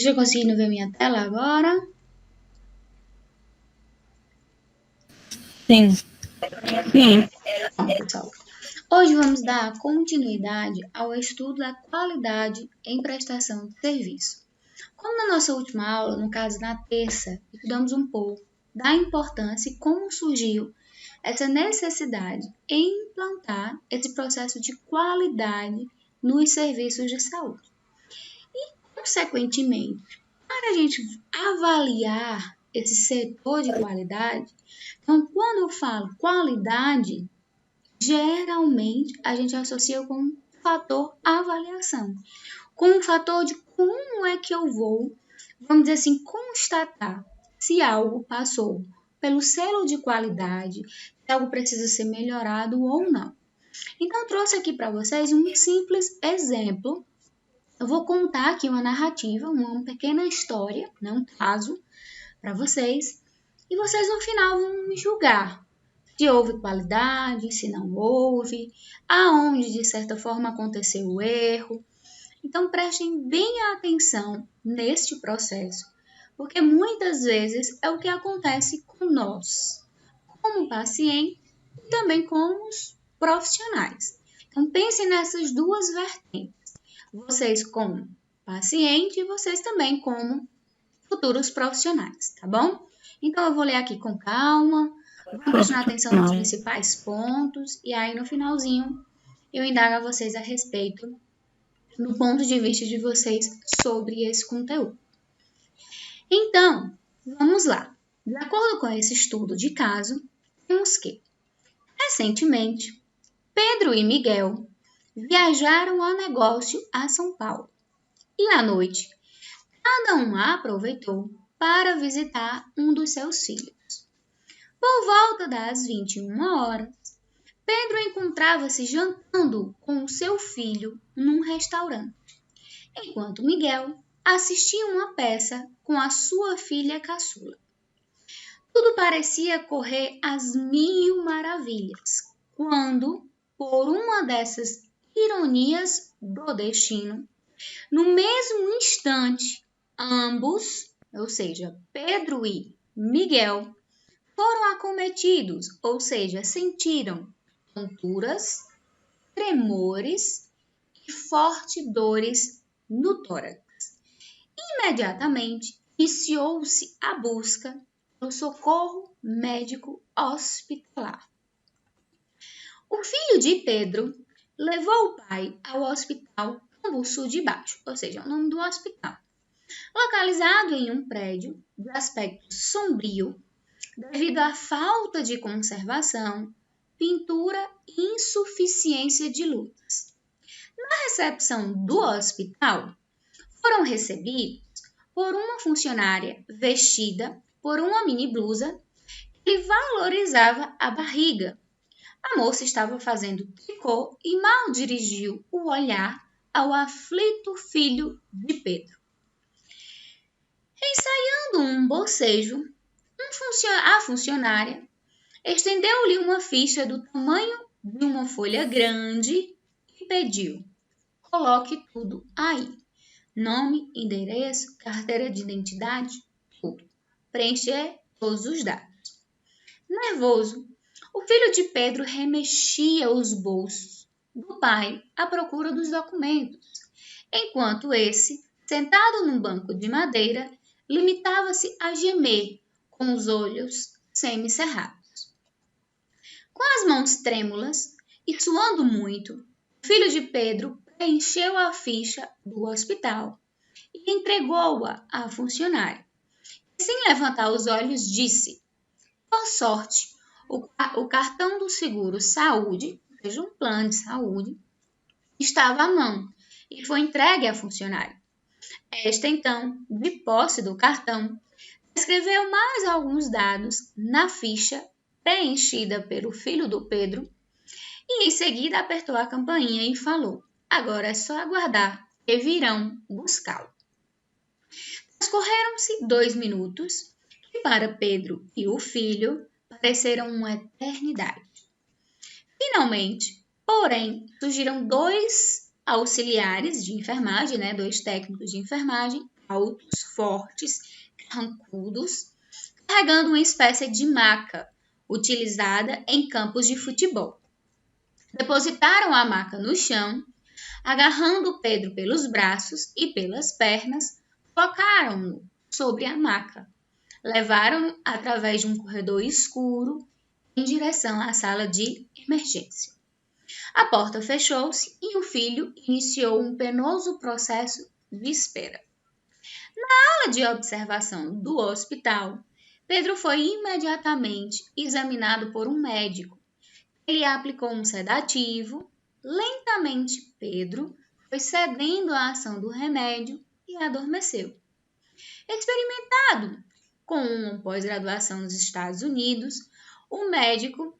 Já conseguindo ver minha tela agora? Sim. Sim. Bom, pessoal. Hoje vamos dar continuidade ao estudo da qualidade em prestação de serviço. Como na nossa última aula, no caso na terça, estudamos um pouco da importância e como surgiu essa necessidade em implantar esse processo de qualidade nos serviços de saúde. E, consequentemente, para a gente avaliar esse setor de qualidade, então, quando eu falo qualidade, geralmente a gente associa com um fator avaliação, com um fator de como é que eu vou, vamos dizer assim, constatar se algo passou pelo selo de qualidade, se algo precisa ser melhorado ou não. Então, eu trouxe aqui para vocês um simples exemplo. Eu vou contar aqui uma narrativa, uma pequena história, né, um caso para vocês, e vocês no final vão me julgar se houve qualidade, se não houve, aonde de certa forma aconteceu o erro. Então prestem bem atenção neste processo, porque muitas vezes é o que acontece com nós, como paciente e também com os profissionais. Então pensem nessas duas vertentes, vocês como paciente e vocês também como futuros profissionais, tá bom? Então eu vou ler aqui com calma, vamos prestar atenção nos principais pontos e aí no finalzinho eu indago a vocês a respeito do ponto de vista de vocês sobre esse conteúdo. Então, vamos lá. De acordo com esse estudo de caso, temos que, recentemente, Pedro e Miguel viajaram a negócio a São Paulo e à noite cada um aproveitou para visitar um dos seus filhos. Por volta das 21 horas, Pedro encontrava-se jantando com o seu filho num restaurante, enquanto Miguel assistia uma peça com a sua filha caçula. Tudo parecia correr às mil maravilhas, quando, por uma dessas ironias do destino, no mesmo instante, ambos, ou seja, Pedro e Miguel, foram acometidos, ou seja, sentiram tonturas, tremores e fortes dores no tórax. Imediatamente iniciou-se a busca do socorro médico hospitalar. O filho de Pedro levou o pai ao hospital Cambuçu de Baixo, ou seja, é o nome do hospital, localizado em um prédio de aspecto sombrio, devido à falta de conservação, pintura e insuficiência de luzes. Na recepção do hospital, foram recebidos por uma funcionária vestida por uma mini blusa que valorizava a barriga. A moça estava fazendo tricô e mal dirigiu o olhar ao aflito filho de Pedro. Ensaiando um bocejo, a funcionária estendeu-lhe uma ficha do tamanho de uma folha grande e pediu: coloque tudo aí. Nome, endereço, carteira de identidade, tudo. Preencher todos os dados. Nervoso, o filho de Pedro remexia os bolsos do pai à procura dos documentos, enquanto esse, sentado num banco de madeira, limitava-se a gemer com os olhos semicerrados. Com as mãos trêmulas e suando muito, o filho de Pedro preencheu a ficha do hospital e entregou-a à funcionária. Sem levantar os olhos, disse: por sorte, o cartão do seguro saúde, ou seja, um plano de saúde, estava à mão e foi entregue à funcionária. Esta, então, de posse do cartão, escreveu mais alguns dados na ficha preenchida pelo filho do Pedro e em seguida apertou a campainha e falou: agora é só aguardar que virão buscá-lo. Transcorreram-se 2 minutos que para Pedro e o filho pareceram uma eternidade. Finalmente, porém, surgiram 2 auxiliares de enfermagem, 2 técnicos de enfermagem, altos, fortes, carrancudos, carregando uma espécie de maca, utilizada em campos de futebol. Depositaram a maca no chão, agarrando Pedro pelos braços e pelas pernas, colocaram-no sobre a maca. Levaram-no através de um corredor escuro em direção à sala de emergência. A porta fechou-se e o filho iniciou um penoso processo de espera. Na sala de observação do hospital, Pedro foi imediatamente examinado por um médico. Ele aplicou um sedativo. Lentamente, Pedro foi cedendo à ação do remédio e adormeceu. Experimentado com uma pós-graduação nos Estados Unidos, o médico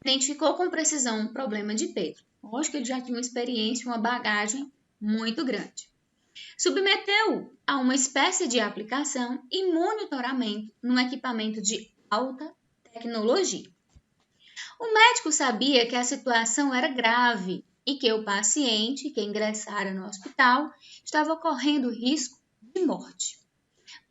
identificou com precisão um problema de Pedro. Lógico que ele já tinha uma experiência, uma bagagem muito grande. Submeteu-o a uma espécie de aplicação e monitoramento num equipamento de alta tecnologia. O médico sabia que a situação era grave e que o paciente que ingressara no hospital estava correndo risco de morte.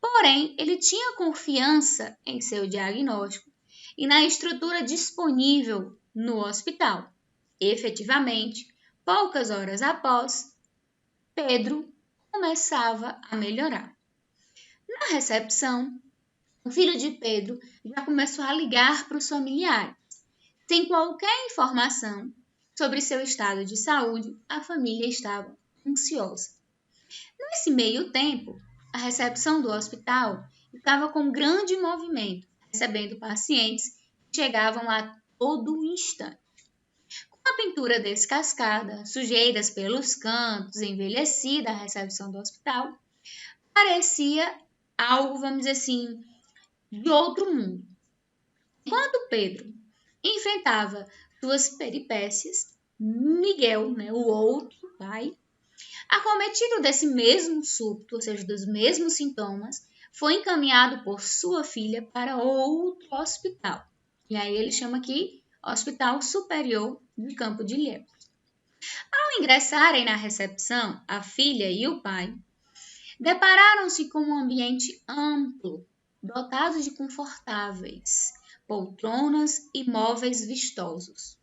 Porém, ele tinha confiança em seu diagnóstico e na estrutura disponível no hospital. Efetivamente, poucas horas após, Pedro começava a melhorar. Na recepção, o filho de Pedro já começou a ligar para os familiares. Sem qualquer informação sobre seu estado de saúde, a família estava ansiosa. Nesse meio tempo, a recepção do hospital estava com grande movimento, recebendo pacientes que chegavam a todo instante. Com a pintura descascada, sujeiras pelos cantos, envelhecida a recepção do hospital, parecia algo, vamos dizer assim, de outro mundo. Enquanto Pedro enfrentava suas peripécias, Miguel, o outro pai, acometido desse mesmo súbito, ou seja, dos mesmos sintomas, foi encaminhado por sua filha para outro hospital. E aí ele chama aqui Hospital Superior de Campo de Ilhéus. Ao ingressarem na recepção, a filha e o pai depararam-se com um ambiente amplo, dotado de confortáveis poltronas e móveis vistosos,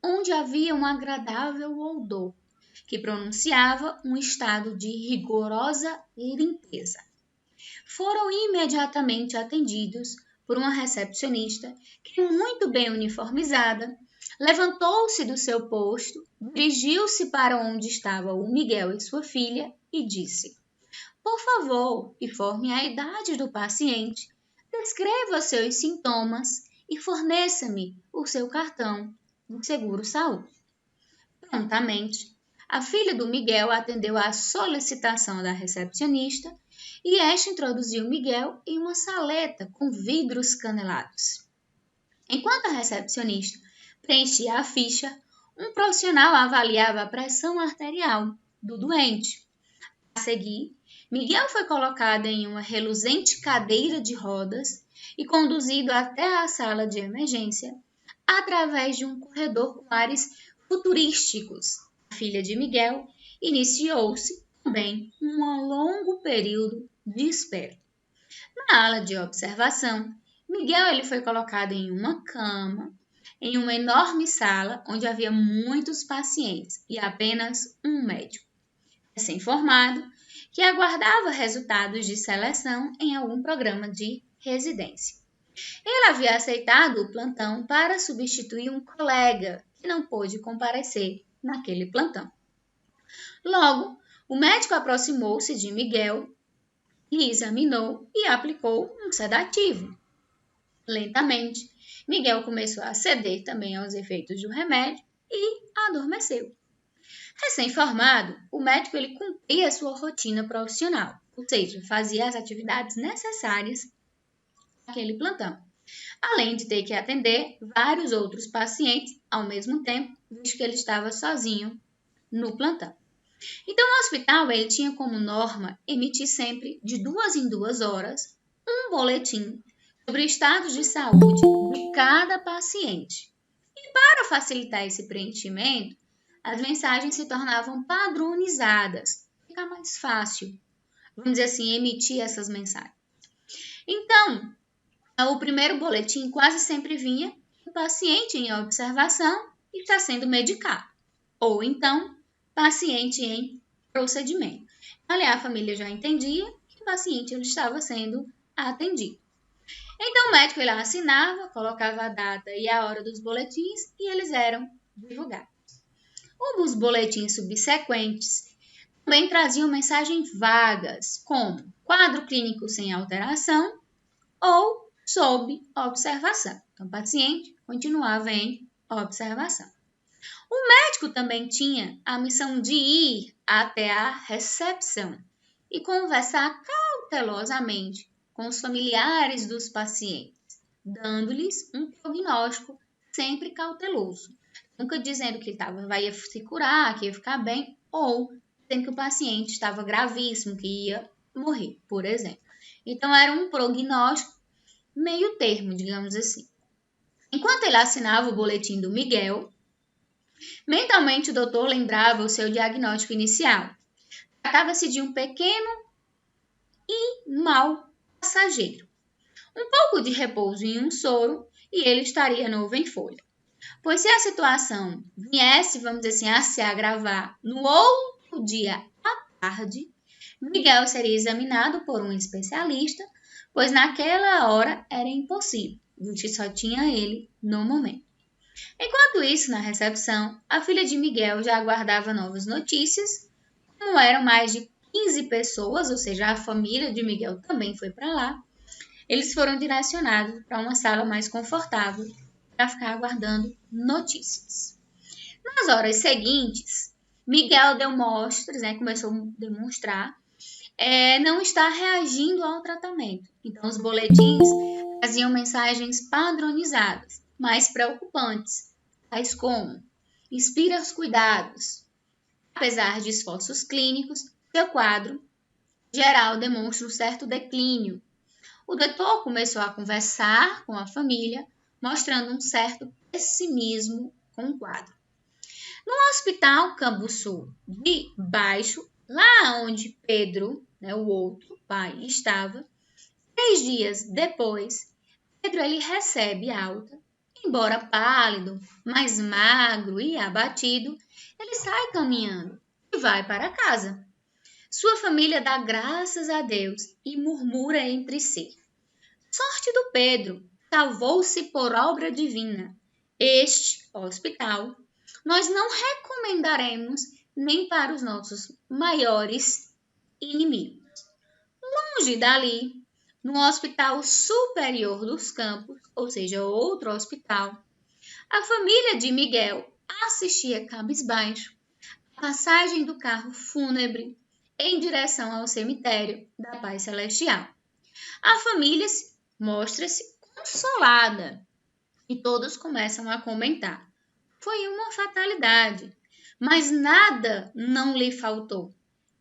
onde havia um agradável odor que pronunciava um estado de rigorosa limpeza. Foram imediatamente atendidos por uma recepcionista que, muito bem uniformizada, levantou-se do seu posto, dirigiu-se para onde estavam o Miguel e sua filha e disse: "Por favor, informe a idade do paciente, descreva seus sintomas e forneça-me o seu cartão do seguro-saúde." Prontamente, a filha do Miguel atendeu à solicitação da recepcionista e esta introduziu Miguel em uma saleta com vidros canelados. Enquanto a recepcionista preenchia a ficha, um profissional avaliava a pressão arterial do doente. A seguir, Miguel foi colocado em uma reluzente cadeira de rodas e conduzido até a sala de emergência através de um corredor com ares futurísticos. A filha de Miguel iniciou-se também um longo período de espera. Na ala de observação, Miguel ele foi colocado em uma cama, em uma enorme sala onde havia muitos pacientes e apenas um médico recém-formado que aguardava resultados de seleção em algum programa de residência. Ele havia aceitado o plantão para substituir um colega que não pôde comparecer naquele plantão. Logo, o médico aproximou-se de Miguel, lhe examinou e aplicou um sedativo. Lentamente, Miguel começou a ceder também aos efeitos do remédio e adormeceu. Recém-formado, o médico ele cumpria sua rotina profissional, ou seja, fazia as atividades necessárias naquele plantão, além de ter que atender vários outros pacientes ao mesmo tempo, visto que ele estava sozinho no plantão. Então, o hospital ele tinha como norma emitir sempre, de 2 em 2 horas, um boletim sobre o estado de saúde de cada paciente. E para facilitar esse preenchimento, as mensagens se tornavam padronizadas, fica mais fácil vamos dizer assim, emitir essas mensagens. Então, o primeiro boletim quase sempre vinha o paciente em observação e está sendo medicado. Ou então, paciente em procedimento. Ali a família já entendia que o paciente ele estava sendo atendido. Então o médico ele assinava, colocava a data e a hora dos boletins e eles eram divulgados. Os boletins subsequentes também traziam mensagens vagas, como quadro clínico sem alteração ou sob observação. Então o paciente continuava em observação. O médico também tinha a missão de ir até a recepção e conversar cautelosamente com os familiares dos pacientes, dando-lhes um prognóstico sempre cauteloso. Nunca dizendo que ele ia se curar, que ia ficar bem, ou dizendo que o paciente estava gravíssimo, que ia morrer, por exemplo. Então, era um prognóstico meio termo, digamos assim. Enquanto ele assinava o boletim do Miguel, mentalmente o doutor lembrava o seu diagnóstico inicial. Tratava-se de um pequeno e mau passageiro. Um pouco de repouso em um soro e ele estaria novo em folha. Pois se a situação viesse, vamos dizer assim, a se agravar no outro dia à tarde, Miguel seria examinado por um especialista, pois naquela hora era impossível, visto que só tinha ele no momento. Enquanto isso, na recepção, a filha de Miguel já aguardava novas notícias. Como eram mais de 15 pessoas, ou seja, a família de Miguel também foi para lá, eles foram direcionados para uma sala mais confortável para ficar aguardando notícias. Nas horas seguintes, Miguel deu mostras, começou a demonstrar não estar reagindo ao tratamento. Então, os boletins traziam mensagens padronizadas, mais preocupantes, tais como: inspira os cuidados. Apesar de esforços clínicos, seu quadro geral demonstra um certo declínio. O doutor começou a conversar com a família, mostrando um certo pessimismo com o quadro. No hospital Cambuçu de Baixo, lá onde Pedro, o outro pai, estava, 3 dias depois, Pedro ele recebe alta. Embora pálido, mais magro e abatido, ele sai caminhando e vai para casa. Sua família dá graças a Deus e murmura entre si: sorte do Pedro, salvou-se por obra divina. Este hospital nós não recomendaremos nem para os nossos maiores inimigos. Longe dali, no Hospital Superior dos Campos, ou seja, outro hospital, a família de Miguel assistia cabisbaixo a passagem do carro fúnebre em direção ao cemitério da Paz Celestial. A família mostra-se consolada e todos começam a comentar: foi uma fatalidade, mas nada não lhe faltou.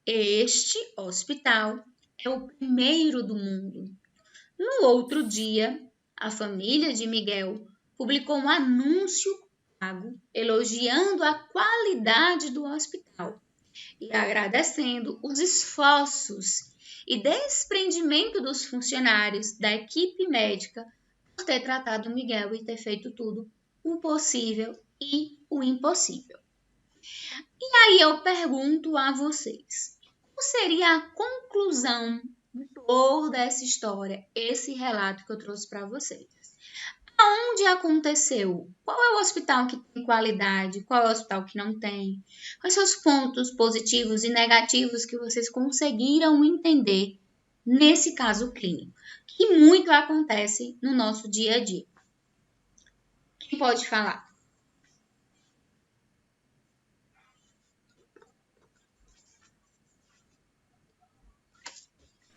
Este hospital é o primeiro do mundo. No outro dia, a família de Miguel publicou um anúncio pago elogiando a qualidade do hospital e agradecendo os esforços e desprendimento dos funcionários da equipe médica por ter tratado Miguel e ter feito tudo o possível e o impossível. E aí eu pergunto a vocês: qual seria a conclusão de toda essa história, esse relato que eu trouxe para vocês? Aonde aconteceu? Qual é o hospital que tem qualidade? Qual é o hospital que não tem? Quais são os pontos positivos e negativos que vocês conseguiram entender nesse caso clínico? Que muito acontece no nosso dia a dia. Quem pode falar?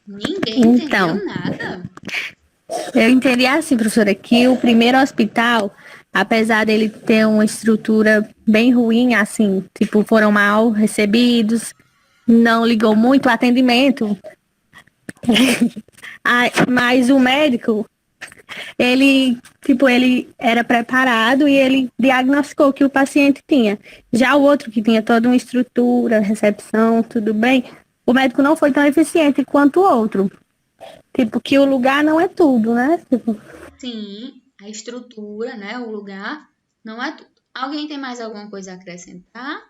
Ninguém entendeu nada? Eu entendi assim, professora, que o primeiro hospital, apesar dele ter uma estrutura bem ruim, assim, tipo, foram mal recebidos, não ligou muito o atendimento, mas o médico, ele era preparado e ele diagnosticou o que o paciente tinha. Já o outro que tinha toda uma estrutura, recepção, tudo bem, o médico não foi tão eficiente quanto o outro. Tipo, que o lugar não é tudo, né? Tipo, Sim, a estrutura, né? O lugar não é tudo. Alguém tem mais alguma coisa a acrescentar?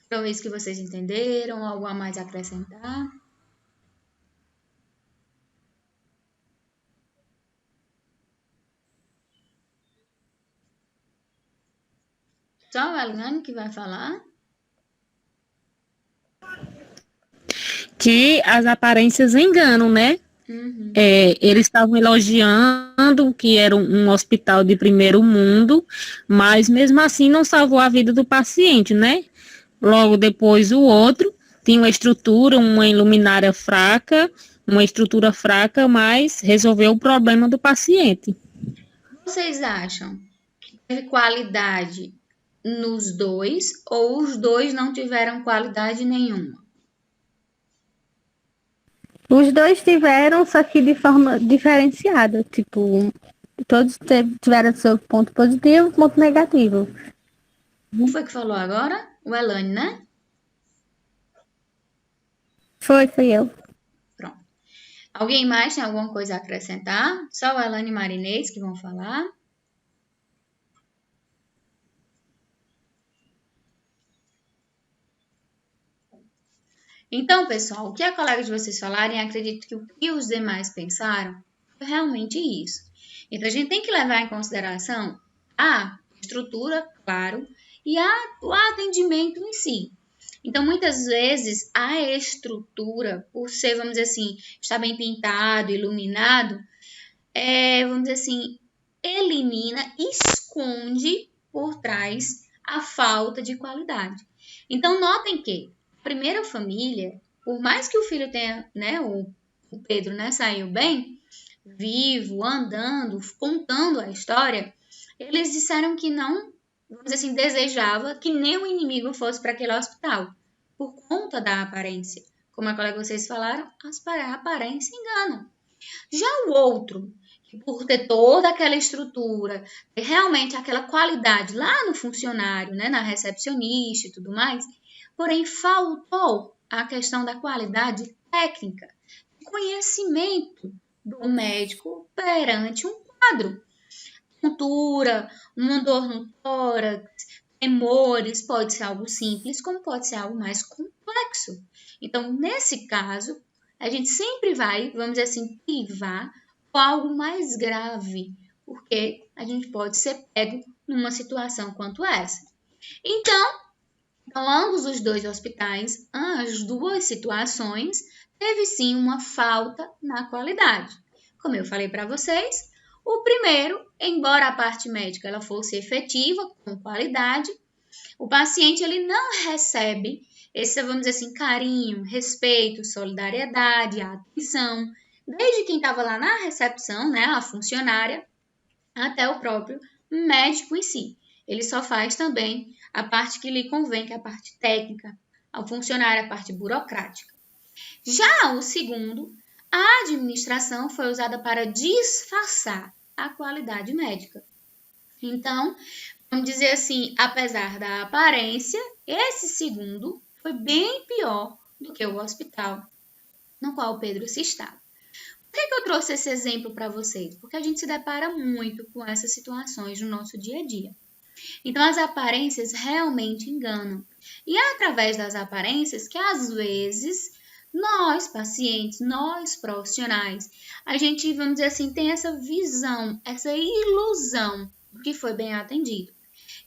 Para ver se que vocês entenderam, algo a mais a acrescentar? Só a Eliane que vai falar? Que as aparências enganam, né? Uhum. Eles estavam elogiando que era um hospital de primeiro mundo, mas mesmo assim não salvou a vida do paciente, né? Logo depois o outro tinha uma estrutura fraca, mas resolveu o problema do paciente. Vocês acham que teve qualidade nos dois ou os dois não tiveram qualidade nenhuma? os dois tiveram, só que de forma diferenciada. Tipo, todos tiveram seu ponto positivo e ponto negativo. Quem foi que falou agora? O Elane, né? Foi eu. Pronto. Alguém mais tem alguma coisa a acrescentar? Só o Elane e Marinês que vão falar. Então, pessoal, o que a colega de vocês falarem, acredito que o que os demais pensaram foi realmente isso. Então, a gente tem que levar em consideração a estrutura, claro, e o atendimento em si. Então, muitas vezes, a estrutura, por ser, vamos dizer assim, estar bem pintado, iluminado, vamos dizer assim, elimina, esconde por trás a falta de qualidade. Então, notem que a primeira família, por mais que o filho tenha, né, o Pedro, né, saiu bem, vivo, andando, contando a história, eles disseram que não, vamos dizer assim, desejava que nem o inimigo fosse para aquele hospital, por conta da aparência. Como a colega vocês falaram, a aparência engana. Já o outro, que por ter toda aquela estrutura, ter realmente aquela qualidade lá no funcionário, né, na recepcionista e tudo mais, porém faltou a questão da qualidade técnica, conhecimento do médico perante um quadro. Tontura, uma dor no tórax, tremores, pode ser algo simples, como pode ser algo mais complexo. Então, nesse caso, a gente sempre vai, vamos dizer assim, privar com algo mais grave, porque a gente pode ser pego numa situação quanto essa. Então, ambos os dois hospitais, as duas situações, teve sim uma falta na qualidade. Como eu falei para vocês, o primeiro, embora a parte médica ela fosse efetiva, com qualidade, o paciente ele não recebe esse, vamos dizer assim, carinho, respeito, solidariedade, atenção, desde quem estava lá na recepção, né, a funcionária, até o próprio médico em si. Ele só faz também a parte que lhe convém, que é a parte técnica, ao funcionário, a parte burocrática. Já o segundo, a administração foi usada para disfarçar a qualidade médica. Então, vamos dizer assim, apesar da aparência, esse segundo foi bem pior do que o hospital no qual o Pedro se estava. Por que eu trouxe esse exemplo para vocês? Porque a gente se depara muito com essas situações no nosso dia a dia. Então, as aparências realmente enganam. E é através das aparências que, às vezes, nós, pacientes, nós, profissionais, a gente, vamos dizer assim, tem essa visão, essa ilusão do que foi bem atendido.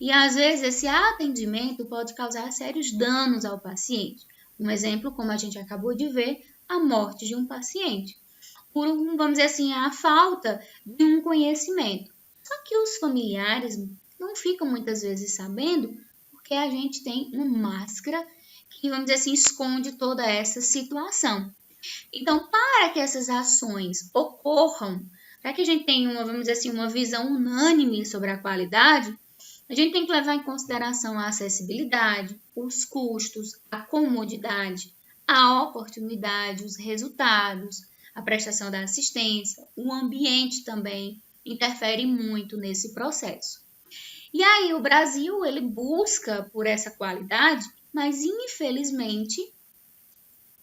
E, às vezes, esse atendimento pode causar sérios danos ao paciente. Um exemplo, como a gente acabou de ver, a morte de um paciente. Por, vamos dizer assim, a falta de um conhecimento. Só que os familiares não ficam muitas vezes sabendo porque a gente tem uma máscara que, vamos dizer assim, esconde toda essa situação. Então, para que essas ações ocorram, para que a gente tenha uma, vamos dizer assim, uma visão unânime sobre a qualidade, a gente tem que levar em consideração a acessibilidade, os custos, a comodidade, a oportunidade, os resultados, a prestação da assistência, o ambiente também interfere muito nesse processo. E aí o Brasil, ele busca por essa qualidade, mas infelizmente,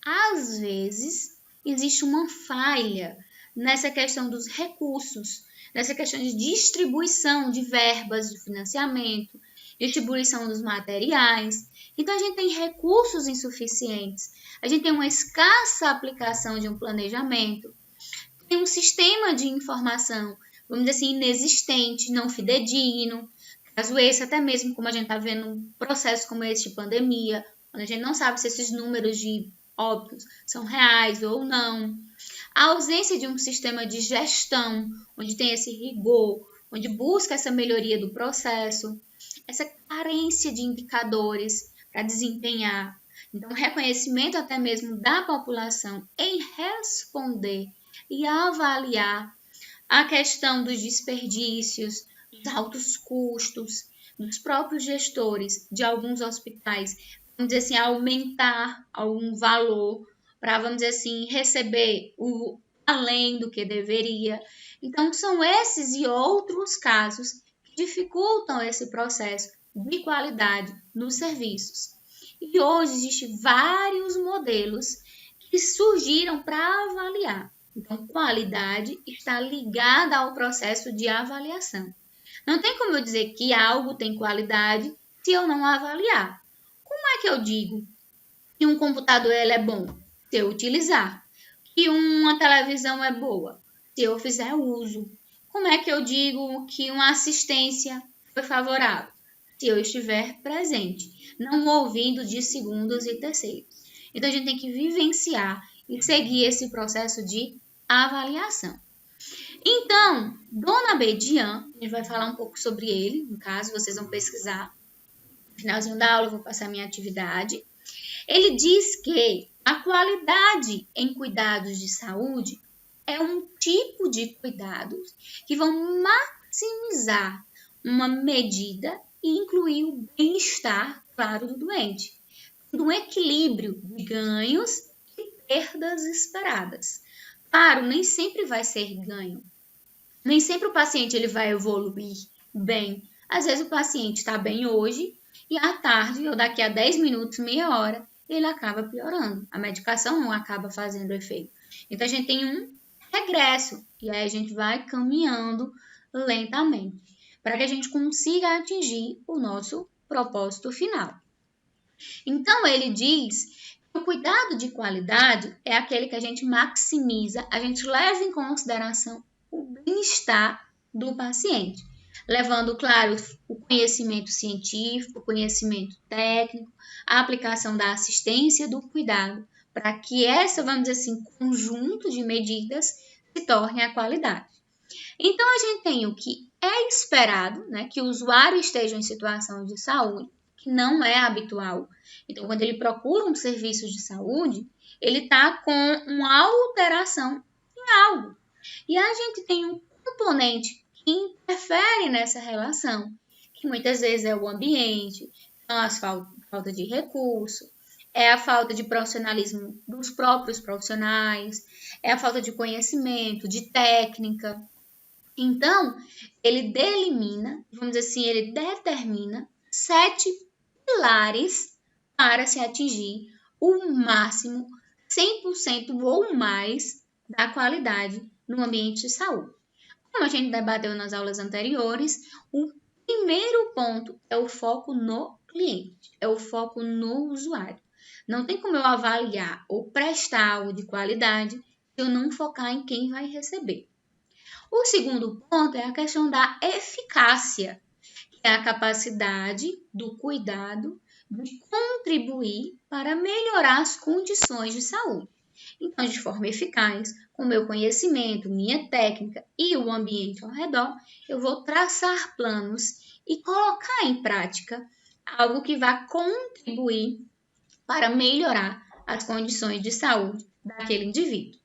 às vezes, existe uma falha nessa questão dos recursos, nessa questão de distribuição de verbas de financiamento, distribuição dos materiais. Então, a gente tem recursos insuficientes, a gente tem uma escassa aplicação de um planejamento, tem um sistema de informação, vamos dizer assim, inexistente, não fidedigno. Caso esse, até mesmo como a gente está vendo um processo como esse de pandemia, onde a gente não sabe se esses números de óbitos são reais ou não. A ausência de um sistema de gestão, onde tem esse rigor, onde busca essa melhoria do processo, essa carência de indicadores para desempenhar. Então, o reconhecimento até mesmo da população em responder e avaliar a questão dos desperdícios, dos altos custos, dos próprios gestores de alguns hospitais, vamos dizer assim, aumentar algum valor para, vamos dizer assim, receber o além do que deveria. Então, são esses e outros casos que dificultam esse processo de qualidade nos serviços. E hoje existem vários modelos que surgiram para avaliar. Então, qualidade está ligada ao processo de avaliação. Não tem como eu dizer que algo tem qualidade se eu não avaliar. Como é que eu digo que um computador ele é bom? Se eu utilizar. Que uma televisão é boa? Se eu fizer uso. Como é que eu digo que uma assistência foi favorável? Se eu estiver presente, não ouvindo de segundos e terceiros. Então, a gente tem que vivenciar e seguir esse processo de avaliação. Então, Dona Bedian, a gente vai falar um pouco sobre ele, no caso, vocês vão pesquisar. No finalzinho da aula, eu vou passar a minha atividade. Ele diz que a qualidade em cuidados de saúde é um tipo de cuidados que vão maximizar uma medida e incluir o bem-estar, claro, do doente, um equilíbrio de ganhos e perdas esperadas. Claro, nem sempre vai ser ganho. Nem sempre o paciente ele vai evoluir bem. Às vezes o paciente está bem hoje e à tarde, ou daqui a 10 minutos, meia hora, ele acaba piorando. A medicação não acaba fazendo efeito. Então, a gente tem um regresso. E aí a gente vai caminhando lentamente para que a gente consiga atingir o nosso propósito final. Então, ele diz que o cuidado de qualidade é aquele que a gente maximiza, a gente leva em consideração o bem-estar do paciente, levando, claro, o conhecimento científico, o conhecimento técnico, a aplicação da assistência do cuidado, para que essa, vamos dizer assim, conjunto de medidas se torne a qualidade. Então, a gente tem o que é esperado, né, que o usuário esteja em situação de saúde, que não é habitual. Então, quando ele procura um serviço de saúde, ele está com uma alteração em algo. E a gente tem um componente que interfere nessa relação, que muitas vezes é o ambiente, então a falta de recurso, é a falta de profissionalismo dos próprios profissionais, é a falta de conhecimento, de técnica. Então, ele delimina, vamos dizer assim, ele determina 7 pilares para se atingir o máximo 100% ou mais da qualidade no ambiente de saúde. Como a gente debateu nas aulas anteriores, o primeiro ponto é o foco no cliente, é o foco no usuário. Não tem como eu avaliar ou prestar algo de qualidade se eu não focar em quem vai receber. O segundo ponto é a questão da eficácia, que é a capacidade do cuidado de contribuir para melhorar as condições de saúde. Então, de forma eficaz, com o meu conhecimento, minha técnica e o ambiente ao redor, eu vou traçar planos e colocar em prática algo que vai contribuir para melhorar as condições de saúde daquele indivíduo.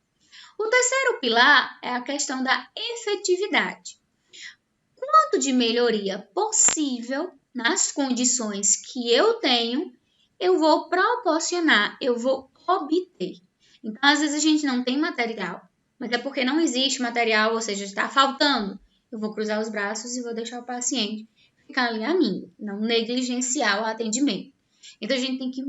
O terceiro pilar é a questão da efetividade. Quanto de melhoria possível nas condições que eu tenho, eu vou proporcionar, eu vou obter. Então, às vezes a gente não tem material, mas é porque não existe material, ou seja, está faltando. Eu vou cruzar os braços e vou deixar o paciente ficar ali a mim, não negligenciar o atendimento. Então, a gente tem que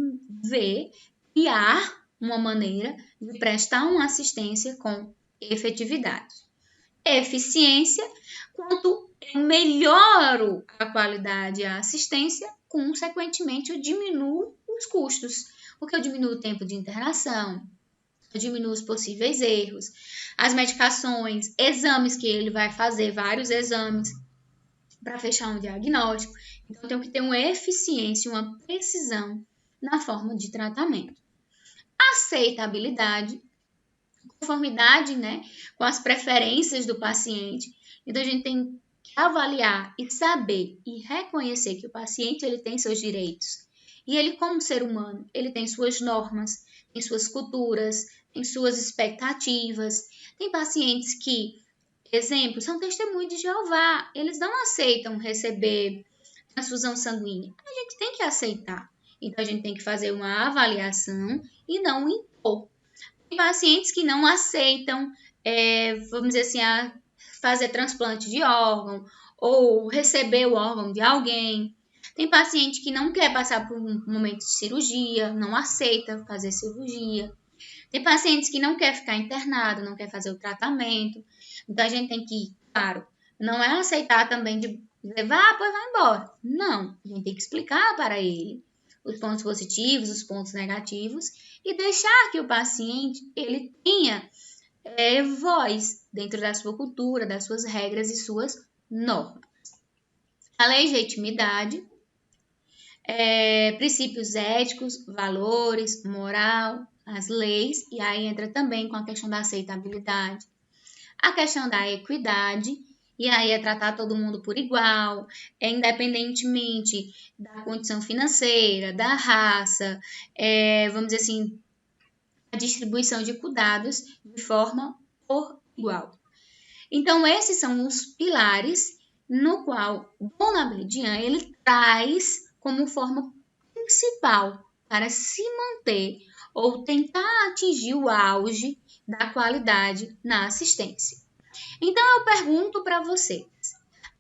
ver, criar uma maneira de prestar uma assistência com efetividade. Eficiência, quanto eu melhoro a qualidade e a assistência, consequentemente, eu diminuo os custos, porque eu diminuo o tempo de internação, eu diminuo os possíveis erros, as medicações, exames que ele vai fazer, vários exames, para fechar um diagnóstico. Então, eu tenho que ter uma eficiência, uma precisão na forma de tratamento. Aceitabilidade, conformidade, né, com as preferências do paciente. Então, a gente tem que avaliar e saber e reconhecer que o paciente ele tem seus direitos. E ele, como ser humano, ele tem suas normas, tem suas culturas, tem suas expectativas. Tem pacientes que, exemplo, são testemunhos de Jeová. Eles não aceitam receber transfusão sanguínea. A gente tem que aceitar. Então, a gente tem que fazer uma avaliação e não impor. Tem pacientes que não aceitam, vamos dizer assim, fazer transplante de órgão ou receber o órgão de alguém. Tem paciente que não quer passar por um momento de cirurgia, não aceita fazer cirurgia. Tem pacientes que não quer ficar internado, não quer fazer o tratamento. Então, a gente tem que, claro, não é aceitar também de dizer, pois vai embora. Não, a gente tem que explicar para ele os pontos positivos, os pontos negativos e deixar que o paciente ele tenha voz dentro da sua cultura, das suas regras e suas normas. A legitimidade, princípios éticos, valores, moral, as leis, e aí entra também com a questão da aceitabilidade, a questão da equidade, e aí é tratar todo mundo por igual, independentemente da condição financeira, da raça, vamos dizer assim, a distribuição de cuidados de forma por igual. Então, esses são os pilares no qual Dom Abdian ele traz como forma principal para se manter ou tentar atingir o auge da qualidade na assistência. Então, eu pergunto para vocês,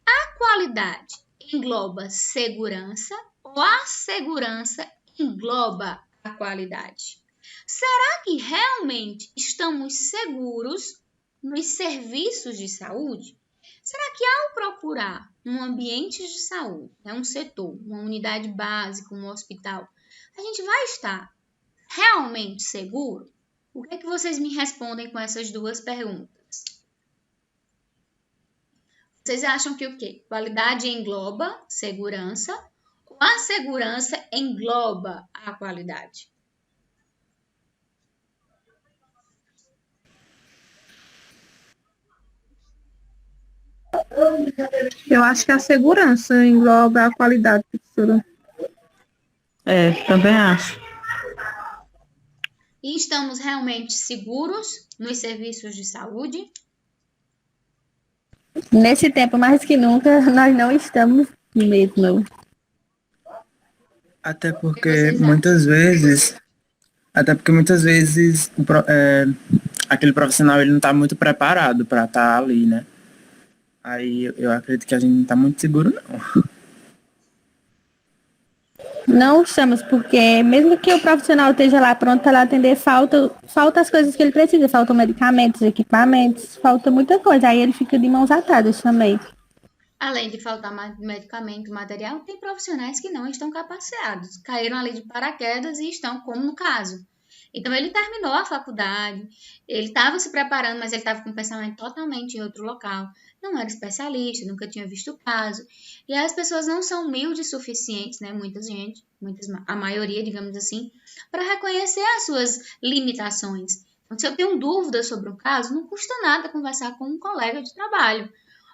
a qualidade engloba segurança ou a segurança engloba a qualidade? Será que realmente estamos seguros nos serviços de saúde? Será que ao procurar um ambiente de saúde, um setor, uma unidade básica, um hospital, a gente vai estar realmente seguro? O que é que vocês me respondem com essas duas perguntas? Vocês acham que o quê? Qualidade engloba segurança ou a segurança engloba a qualidade? Eu acho que a segurança engloba a qualidade, professora. Também acho. E estamos realmente seguros nos serviços de saúde? Nesse tempo, mais que nunca, nós não estamos mesmo. Até porque muitas vezes aquele profissional ele não está muito preparado para estar ali, né? Aí eu acredito que a gente não está muito seguro, não. Não estamos, porque mesmo que o profissional esteja lá pronto para atender, falta as coisas que ele precisa, faltam medicamentos, equipamentos, falta muita coisa. Aí ele fica de mãos atadas também. Além de faltar medicamento, material, tem profissionais que não estão capacitados, caíram ali de paraquedas e estão, como no caso. Então, ele terminou a faculdade, ele estava se preparando, mas ele estava com o pensamento totalmente em outro local. Não era especialista, nunca tinha visto o caso. E aí as pessoas não são humildes suficientes, né? A maioria, digamos assim, para reconhecer as suas limitações. Então, se eu tenho dúvidas sobre um caso, não custa nada conversar com um colega de trabalho.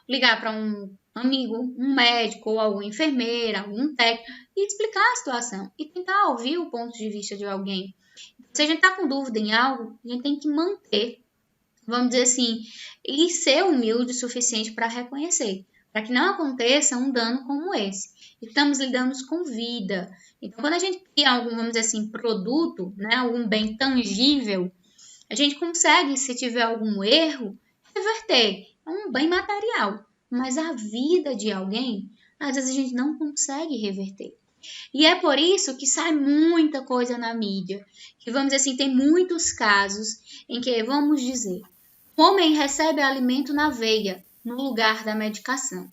Ligar para um amigo, um médico ou alguma enfermeira, algum técnico e explicar a situação e tentar ouvir o ponto de vista de alguém. Se a gente está com dúvida em algo, a gente tem que manter, vamos dizer assim, e ser humilde o suficiente para reconhecer, para que não aconteça um dano como esse. Estamos lidando com vida. Então, quando a gente cria algum, vamos dizer assim, produto, né, algum bem tangível, a gente consegue, se tiver algum erro, reverter. É um bem material, mas a vida de alguém às vezes a gente não consegue reverter. E é por isso que sai muita coisa na mídia, que vamos dizer assim, tem muitos casos em que, vamos dizer, o homem recebe alimento na veia, no lugar da medicação.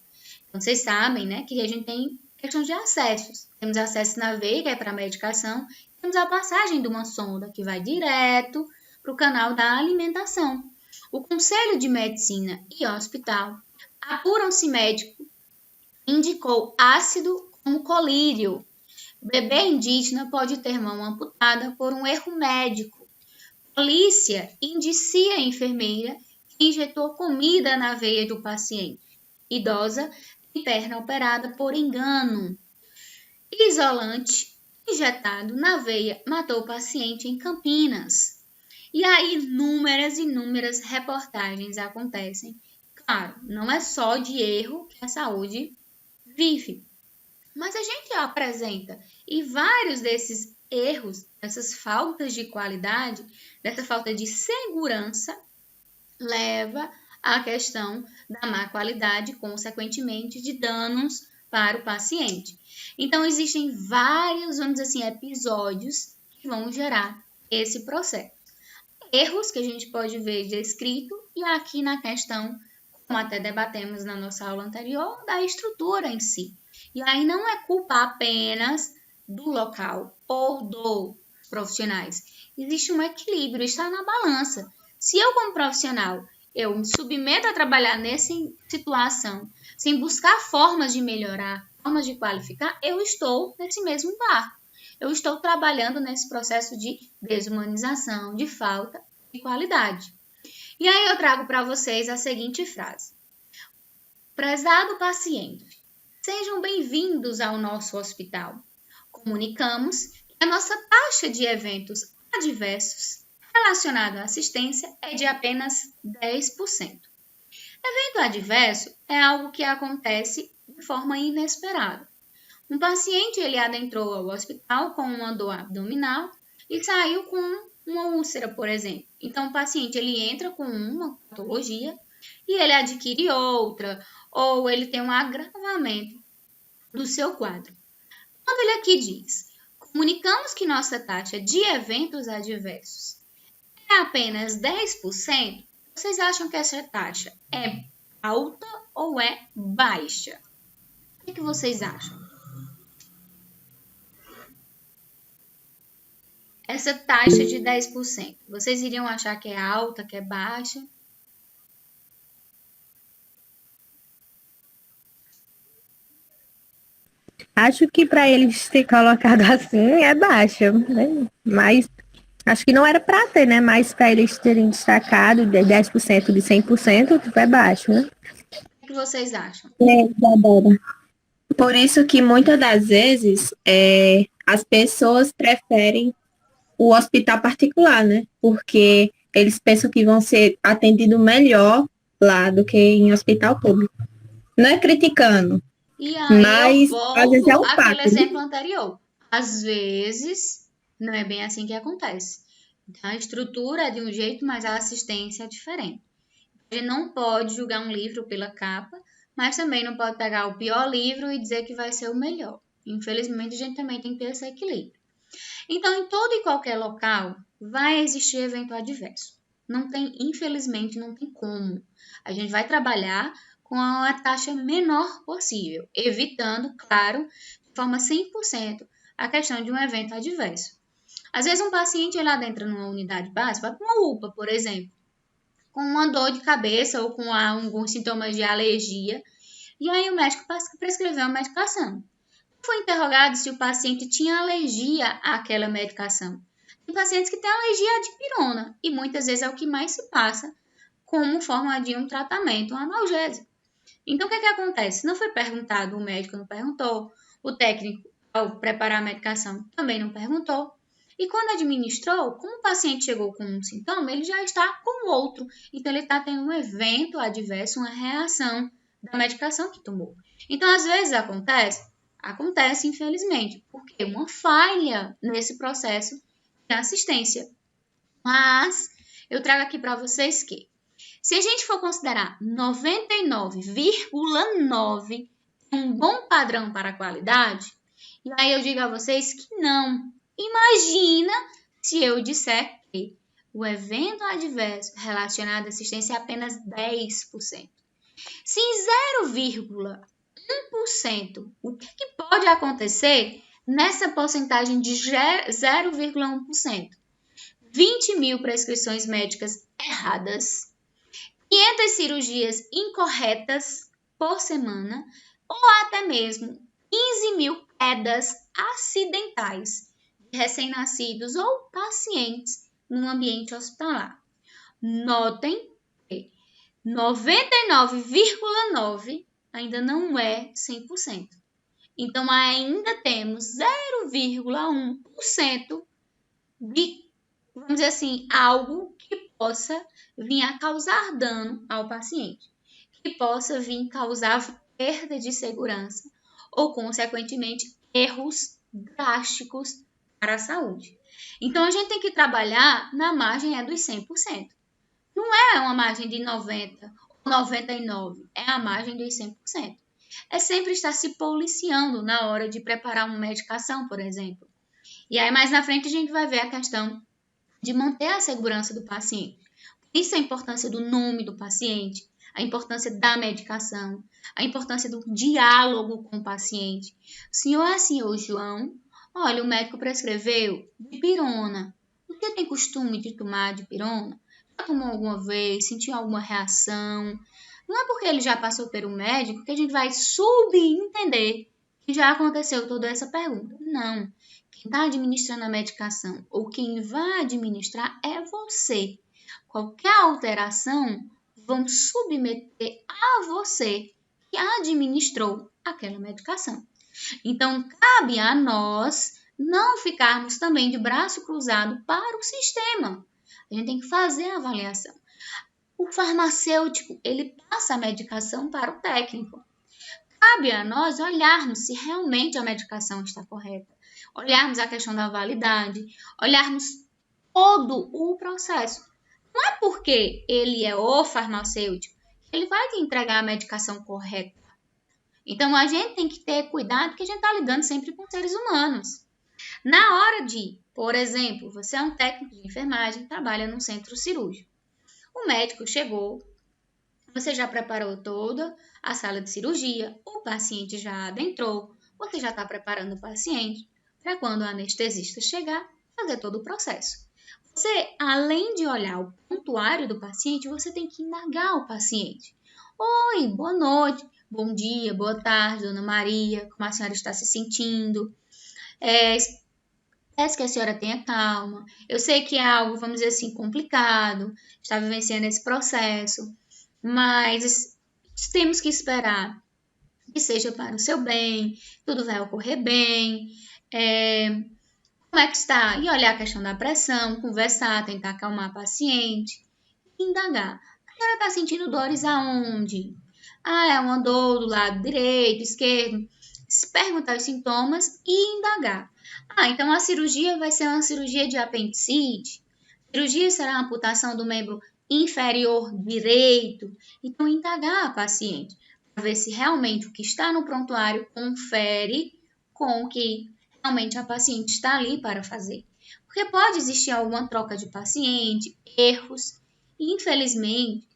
Então, vocês sabem, né, que a gente tem questão de acessos. Temos acesso na veia, que é para a medicação, temos a passagem de uma sonda, que vai direto para o canal da alimentação. O Conselho de Medicina e Hospital apuram-se médico indicou ácido como colírio. O bebê indígena pode ter mão amputada por um erro médico. Polícia indicia a enfermeira que injetou comida na veia do paciente. Idosa tem perna operada por engano. Isolante injetado na veia matou o paciente em Campinas. E aí inúmeras reportagens acontecem. Claro, não é só de erro que a saúde vive, mas a gente apresenta e vários desses erros, dessas faltas de qualidade, dessa falta de segurança, leva à questão da má qualidade, consequentemente de danos para o paciente. Então existem vários, vamos dizer assim, episódios que vão gerar esse processo. Erros que a gente pode ver descrito e aqui na questão, como até debatemos na nossa aula anterior, da estrutura em si. E aí não é culpa apenas do local ou dos profissionais. Existe um equilíbrio, está na balança. Se eu, como profissional, eu me submeto a trabalhar nessa situação, sem buscar formas de melhorar, formas de qualificar, eu estou nesse mesmo barco. Eu estou trabalhando nesse processo de desumanização, de falta de qualidade. E aí eu trago para vocês a seguinte frase. Prezado paciente, sejam bem-vindos ao nosso hospital. Comunicamos que a nossa taxa de eventos adversos relacionados à assistência é de apenas 10%. Evento adverso é algo que acontece de forma inesperada. Um paciente ele adentrou ao hospital com uma dor abdominal e saiu com uma úlcera, por exemplo. Então, o paciente ele entra com uma patologia e ele adquire outra, ou ele tem um agravamento do seu quadro. Quando ele aqui diz, comunicamos que nossa taxa de eventos adversos é apenas 10%, vocês acham que essa taxa é alta ou é baixa? O que vocês acham? Essa taxa de 10%, vocês iriam achar que é alta, que é baixa? Acho que para eles ter colocado assim é baixa, né? Mas acho que não era para ter, né? Mas para eles terem destacado de 10% de 100%, é baixo, né? O que vocês acham? Isadora. Por isso que muitas das vezes as pessoas preferem o hospital particular, né? Porque eles pensam que vão ser atendidos melhor lá do que em hospital público. Não é criticando, E aí mas eu às vezes é volto um àquele fato, né? exemplo anterior. Às vezes, não é bem assim que acontece. Então, a estrutura é de um jeito, mas a assistência é diferente. A gente não pode julgar um livro pela capa, mas também não pode pegar o pior livro e dizer que vai ser o melhor. Infelizmente, a gente também tem que ter esse equilíbrio. Então, em todo e qualquer local, vai existir evento adverso. Não tem, infelizmente, não tem como. A gente vai trabalhar com a taxa menor possível, evitando, claro, de forma 100%, a questão de um evento adverso. Às vezes, um paciente ele adentra numa unidade básica, vai para uma UPA, por exemplo, com uma dor de cabeça ou com alguns sintomas de alergia, e aí o médico prescreveu uma medicação. Foi interrogado se o paciente tinha alergia àquela medicação. Tem pacientes que têm alergia à dipirona, e muitas vezes é o que mais se passa como forma de um tratamento, um analgésico. Então, o que acontece? Não foi perguntado, o médico não perguntou, o técnico, ao preparar a medicação, também não perguntou. E quando administrou, como o paciente chegou com um sintoma, ele já está com outro. Então, ele está tendo um evento adverso, uma reação da medicação que tomou. Então, às vezes acontece infelizmente, porque uma falha nesse processo de assistência. Mas, eu trago aqui para vocês que, se a gente for considerar 99,9% é um bom padrão para a qualidade? E aí eu digo a vocês que não. Imagina se eu disser que o evento adverso relacionado à assistência é apenas 10%. Se em 0,1%, o que pode acontecer nessa porcentagem de 0,1%? 20 mil prescrições médicas erradas, 500 cirurgias incorretas por semana ou até mesmo 15 mil quedas acidentais de recém-nascidos ou pacientes no ambiente hospitalar. Notem que 99,9% ainda não é 100%. Então, ainda temos 0,1% de, vamos dizer assim, algo que possa vir a causar dano ao paciente, que possa vir causar perda de segurança ou, consequentemente, erros drásticos para a saúde. Então, a gente tem que trabalhar na margem dos 100%. Não é uma margem de 90% ou 99%, é a margem dos 100%. É sempre estar se policiando na hora de preparar uma medicação, por exemplo. E aí, mais na frente, a gente vai ver a questão de manter a segurança do paciente. Isso é a importância do nome do paciente, a importância da medicação, a importância do diálogo com o paciente. Senhor é senhor João, olha, o médico prescreveu dipirona. Você tem costume de tomar dipirona? Já tomou alguma vez? Sentiu alguma reação? Não é porque ele já passou pelo médico que a gente vai subentender que já aconteceu toda essa pergunta. Não. Quem está administrando a medicação ou quem vai administrar é você. Qualquer alteração, vamos submeter a você que administrou aquela medicação. Então, cabe a nós não ficarmos também de braço cruzado para o sistema. A gente tem que fazer a avaliação. O farmacêutico, ele passa a medicação para o técnico. Cabe a nós olharmos se realmente a medicação está correta, olharmos a questão da validade, olharmos todo o processo. Não é porque ele é o farmacêutico que ele vai te entregar a medicação correta. Então, a gente tem que ter cuidado porque a gente está lidando sempre com seres humanos. Na hora de, por exemplo, você é um técnico de enfermagem, trabalha num centro cirúrgico. O médico chegou, você já preparou toda a sala de cirurgia, o paciente já adentrou, você já está preparando o paciente para quando o anestesista chegar, fazer todo o processo. Você, além de olhar o prontuário do paciente, você tem que indagar o paciente. Oi, boa noite, bom dia, boa tarde, dona Maria, como a senhora está se sentindo? Peço que a senhora tenha calma. Eu sei que é algo, vamos dizer assim, complicado, está vivenciando esse processo, mas temos que esperar que seja para o seu bem, tudo vai ocorrer bem. Como é que está? E olhar a questão da pressão, conversar, tentar acalmar a paciente, indagar. A senhora está sentindo dores aonde? É uma dor do lado direito, esquerdo. Se perguntar os sintomas e indagar. Então a cirurgia vai ser uma cirurgia de apendicite? A cirurgia será uma amputação do membro inferior direito? Então, indagar a paciente, para ver se realmente o que está no prontuário confere com o que realmente a paciente está ali para fazer. Porque pode existir alguma troca de paciente, erros, e infelizmente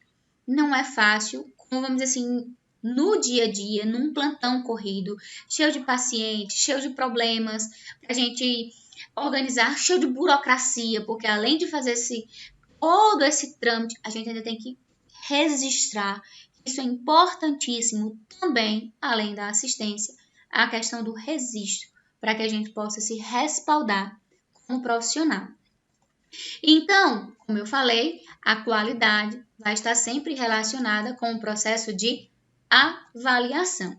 não é fácil, como vamos dizer assim, no dia a dia, num plantão corrido, cheio de pacientes, cheio de problemas, para a gente organizar, cheio de burocracia, porque além de fazer todo esse trâmite, a gente ainda tem que registrar. Isso é importantíssimo também, além da assistência, a questão do registro, para que a gente possa se respaldar como profissional. Então, como eu falei, a qualidade vai estar sempre relacionada com o processo de avaliação.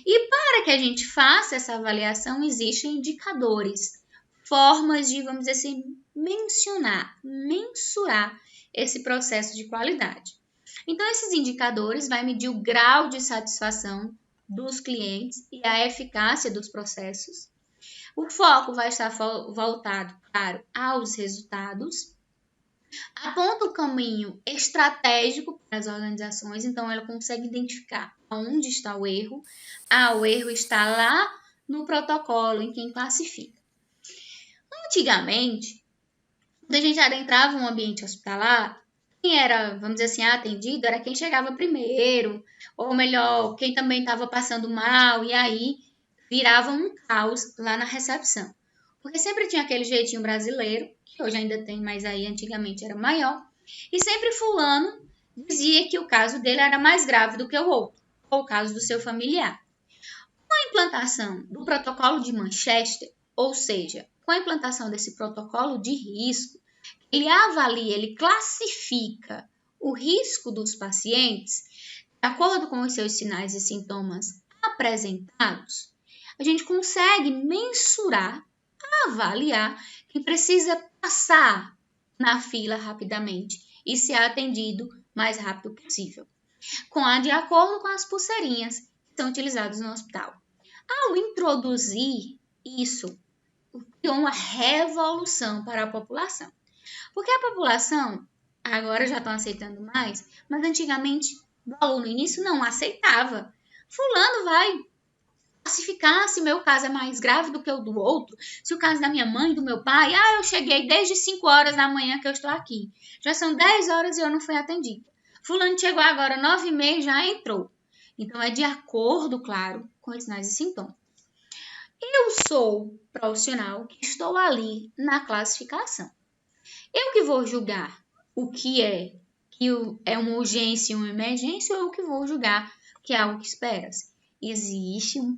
E para que a gente faça essa avaliação, existem indicadores, formas de, vamos dizer assim, mensurar esse processo de qualidade. Então, esses indicadores vão medir o grau de satisfação dos clientes e a eficácia dos processos. O foco vai estar voltado, claro, aos resultados. Aponta o caminho estratégico para as organizações, então ela consegue identificar onde está o erro. O erro está lá no protocolo, em quem classifica. Antigamente, quando a gente adentrava um ambiente hospitalar, quem era, vamos dizer assim, atendido era quem chegava primeiro, ou melhor, quem também estava passando mal, e aí virava um caos lá na recepção. Porque sempre tinha aquele jeitinho brasileiro, que hoje ainda tem, mas aí antigamente era maior, e sempre fulano dizia que o caso dele era mais grave do que o outro, ou o caso do seu familiar. Com a implantação do protocolo de Manchester, ou seja, com a implantação desse protocolo de risco, ele avalia, ele classifica o risco dos pacientes de acordo com os seus sinais e sintomas apresentados, a gente consegue mensurar, avaliar quem precisa passar na fila rapidamente e ser atendido o mais rápido possível, de acordo com as pulseirinhas que são utilizadas no hospital. Ao introduzir isso, criou uma revolução para a população. Porque a população, agora já estão aceitando mais, mas antigamente, no início, não aceitava. Fulano vai classificar se meu caso é mais grave do que o do outro, se o caso da minha mãe, do meu pai, eu cheguei desde 5 horas da manhã que eu estou aqui. Já são 10 horas e eu não fui atendida. Fulano chegou agora 9h30 e já entrou. Então, é de acordo, claro, com os sinais e sintomas. Eu sou profissional que estou ali na classificação. Eu que vou julgar o que é uma urgência e uma emergência, ou eu que vou julgar que é algo que espera-se. Existe um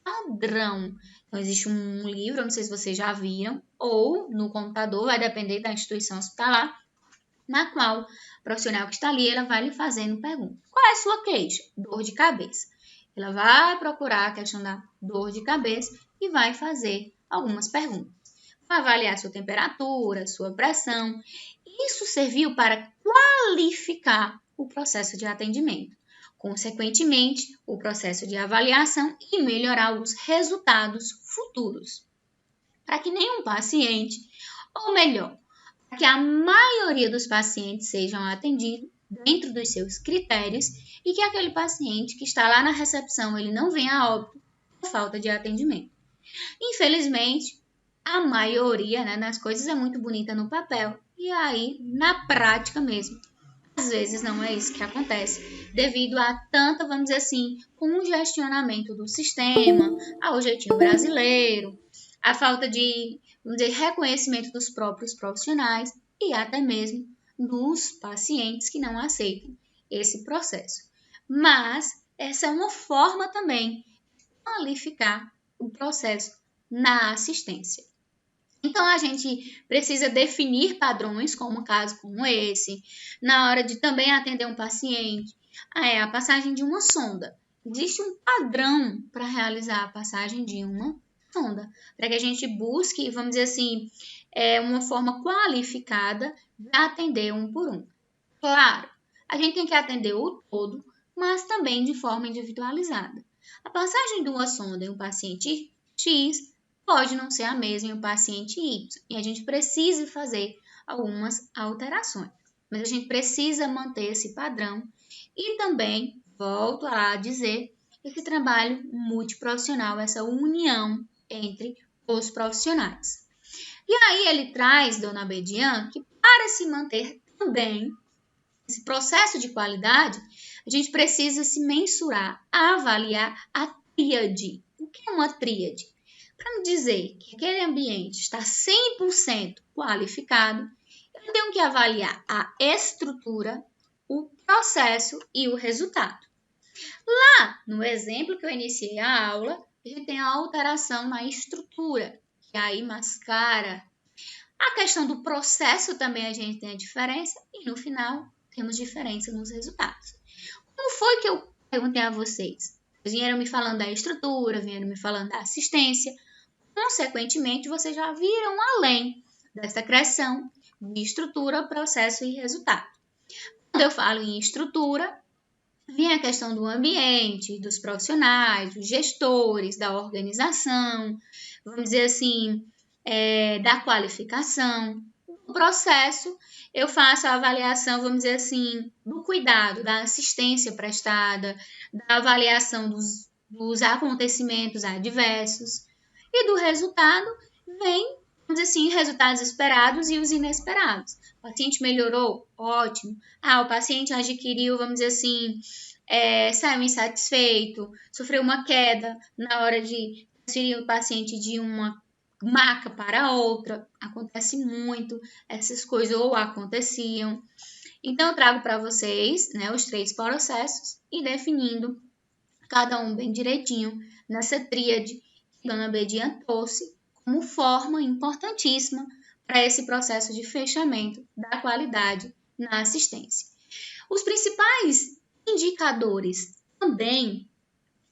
padrão. Então, existe um livro, não sei se vocês já viram, ou no computador, vai depender da instituição hospitalar, na qual o profissional que está ali, ela vai lhe fazendo perguntas. Qual é a sua queixa? Dor de cabeça. Ela vai procurar a questão da dor de cabeça e vai fazer algumas perguntas. Vai avaliar sua temperatura, sua pressão. Isso serviu para qualificar o processo de atendimento. Consequentemente, o processo de avaliação e melhorar os resultados futuros. Para que nenhum paciente, ou melhor, para que a maioria dos pacientes sejam atendidos dentro dos seus critérios e que aquele paciente que está lá na recepção, ele não venha a óbito por falta de atendimento. Infelizmente, a maioria das coisas é muito bonita no papel e aí, na prática mesmo, às vezes não é isso que acontece, devido a tanta, vamos dizer assim, congestionamento do sistema, ao jeitinho brasileiro, a falta de, vamos dizer, reconhecimento dos próprios profissionais e até mesmo dos pacientes que não aceitam esse processo. Mas essa é uma forma também de qualificar o processo na assistência. Então, a gente precisa definir padrões, como um caso como esse, na hora de também atender um paciente. A passagem de uma sonda. Existe um padrão para realizar a passagem de uma sonda, para que a gente busque, vamos dizer assim, uma forma qualificada de atender um por um. Claro, a gente tem que atender o todo, mas também de forma individualizada. A passagem de uma sonda em um paciente X pode não ser a mesma em um paciente Y, e a gente precisa fazer algumas alterações. Mas a gente precisa manter esse padrão e também, volto a dizer, esse trabalho multiprofissional, essa união entre os profissionais. E aí ele traz, Dona Bedian, que para se manter também esse processo de qualidade, a gente precisa se mensurar, avaliar a tríade. O que é uma tríade? Para me dizer que aquele ambiente está 100% qualificado, eu tenho que avaliar a estrutura, o processo e o resultado. Lá, no exemplo que eu iniciei a aula, a gente tem a alteração na estrutura, que aí mascara. A questão do processo também a gente tem a diferença e no final temos diferença nos resultados. Como foi que eu perguntei a vocês? Vocês vieram me falando da estrutura, vieram me falando da assistência. Consequentemente, vocês já viram além dessa criação de estrutura, processo e resultado. Quando eu falo em estrutura, vem a questão do ambiente, dos profissionais, dos gestores, da organização, vamos dizer assim, da qualificação, No processo, eu faço a avaliação, vamos dizer assim, do cuidado, da assistência prestada, da avaliação dos acontecimentos adversos e do resultado vem, vamos dizer assim, resultados esperados e os inesperados. O paciente melhorou? Ótimo. O paciente adquiriu, vamos dizer assim, saiu insatisfeito, sofreu uma queda na hora de transferir o paciente de uma maca para outra. Acontece muito, essas coisas ou aconteciam. Então, eu trago para vocês, né, os 3 processos e definindo cada um bem direitinho nessa tríade que Dona Bedinha trouxe como forma importantíssima para esse processo de fechamento da qualidade na assistência. Os principais indicadores também